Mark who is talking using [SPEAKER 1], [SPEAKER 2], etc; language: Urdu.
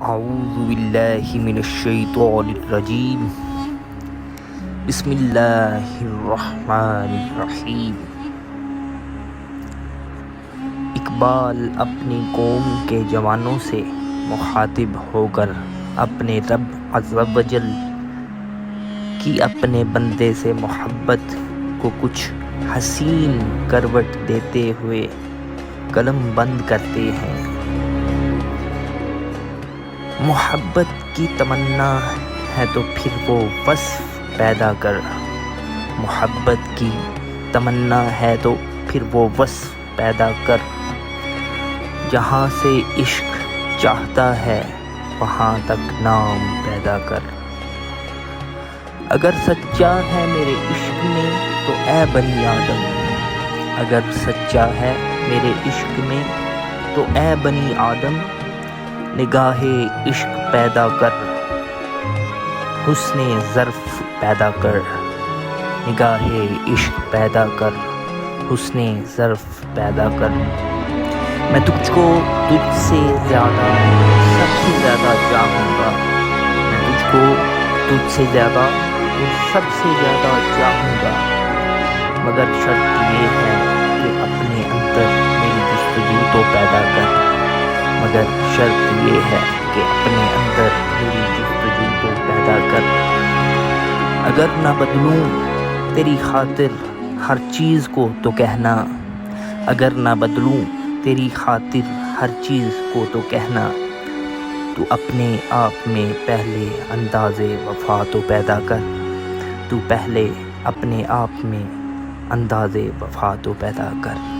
[SPEAKER 1] اعوذ باللہ من الشیطان الرجیم بسم اللہ الرحمن الرحیم۔ اقبال اپنی قوم کے جوانوں سے مخاطب ہو کر اپنے رب عز و جل کی اپنے بندے سے محبت کو کچھ حسین کروٹ دیتے ہوئے قلم بند کرتے ہیں۔ محبت کی تمنا ہے تو پھر وہ وصف پیدا کر، محبت کی تمنا ہے تو پھر وہ وصف پیدا کر، جہاں سے عشق چاہتا ہے وہاں تک نام پیدا کر۔ اگر سچا ہے میرے عشق میں تو اے بنی آدم، اگر سچا ہے میرے عشق میں تو اے بنی آدم، نگاہ عشق پیدا کر، حسن ظرف پیدا کر، نگاہ عشق پیدا کر، حسن ظرف پیدا کر۔ میں تجھ کو تجھ سے زیادہ سب سے زیادہ چاہوں گا، میں تجھ کو تجھ سے زیادہ سب سے زیادہ چاہوں گا، مگر شرط یہ ہے کہ اپنے اندر میری جستجو تو پیدا کر، مگر شرط یہ ہے کہ اپنے اندر میری جستجو تو پیدا کر۔ اگر نہ بدلوں تیری خاطر ہر چیز کو تو کہنا، اگر نہ بدلوں تیری خاطر ہر چیز کو تو کہنا، تو اپنے آپ میں پہلے انداز وفا تو پیدا کر، تو پہلے اپنے آپ میں انداز وفا تو پیدا کر۔